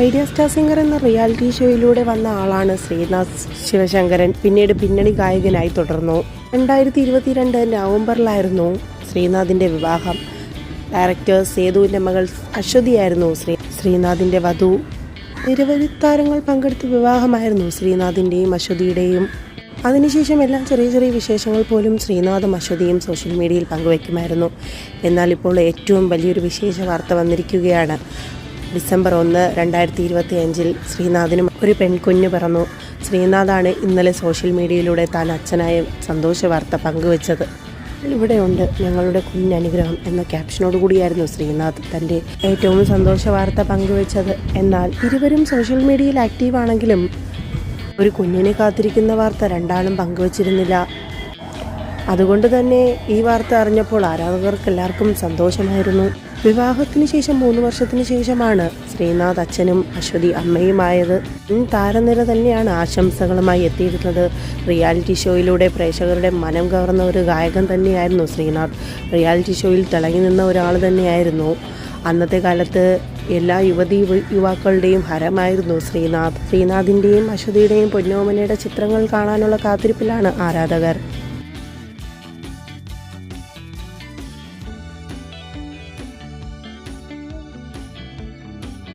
Idea star singer എന്ന reality ഷോയിലൂടെ വന്ന ആളാണ് ശ്രീനാഥ് ശിവശങ്കരൻ. പിന്നീട് പിന്നണി ഗായകനായി തുടർന്നു. 2022 നവംബറിലായിരുന്നു ശ്രീനാഥിൻ്റെ വിവാഹം. ഡയറക്ടർ സേതുവിൻ്റെ മകൾ അശ്വതിയായിരുന്നു ശ്രീനാഥിൻ്റെ വധു. നിരവധി താരങ്ങൾ പങ്കെടുത്ത വിവാഹമായിരുന്നു ശ്രീനാഥിൻ്റെയും അശ്വതിയുടെയും. അതിനുശേഷം എല്ലാ ചെറിയ ചെറിയ വിശേഷങ്ങൾ പോലും ശ്രീനാഥും അശ്വതിയും സോഷ്യൽ മീഡിയയിൽ പങ്കുവയ്ക്കുമായിരുന്നു. എന്നാൽ ഇപ്പോൾ ഏറ്റവും വലിയൊരു വിശേഷ വാർത്ത വന്നിരിക്കുകയാണ്. ഡിസംബർ 1, 2025 ശ്രീനാഥിനും ഒരു പെൺകുഞ്ഞ് പിറന്നു. ശ്രീനാഥാണ് ഇന്നലെ സോഷ്യൽ മീഡിയയിലൂടെ താൻ അച്ഛനായ സന്തോഷ വാർത്ത പങ്കുവച്ചത്. ഇവിടെയുണ്ട് ഞങ്ങളുടെ കുഞ്ഞനുഗ്രഹം എന്ന ക്യാപ്ഷനോട് കൂടിയായിരുന്നു ശ്രീനാഥ് തൻ്റെ ഏറ്റവും സന്തോഷ വാർത്ത പങ്കുവച്ചത്. എന്നാൽ ഇരുവരും സോഷ്യൽ മീഡിയയിൽ ആക്റ്റീവാണെങ്കിലും ഒരു കുഞ്ഞിനെ കാത്തിരിക്കുന്ന വാർത്ത രണ്ടാളും പങ്കുവച്ചിരുന്നില്ല. അതുകൊണ്ട് തന്നെ ഈ വാർത്ത അറിഞ്ഞപ്പോൾ ആരാധകർക്ക് എല്ലാവർക്കും സന്തോഷമായിരുന്നു. വിവാഹത്തിന് ശേഷം 3 വർഷത്തിന് ശേഷമാണ് ശ്രീനാഥ് അച്ഛനും അശ്വതി അമ്മയുമായത്. താരനിര തന്നെയാണ് ആശംസകളുമായി എത്തിയിരുന്നത്. റിയാലിറ്റി ഷോയിലൂടെ പ്രേക്ഷകരുടെ മനം കവർന്ന ഒരു ഗായകൻ തന്നെയായിരുന്നു ശ്രീനാഥ്. റിയാലിറ്റി ഷോയിൽ തിളങ്ങി നിന്ന ഒരാൾ തന്നെയായിരുന്നു. അന്നത്തെ കാലത്ത് എല്ലാ യുവാക്കളുടെയും ഹരമായിരുന്നു ശ്രീനാഥ്. ശ്രീനാഥിൻ്റെയും അശ്വതിയുടെയും പൊന്നോമനയുടെ ചിത്രങ്ങൾ കാണാനുള്ള കാത്തിരിപ്പിലാണ് ആരാധകർ.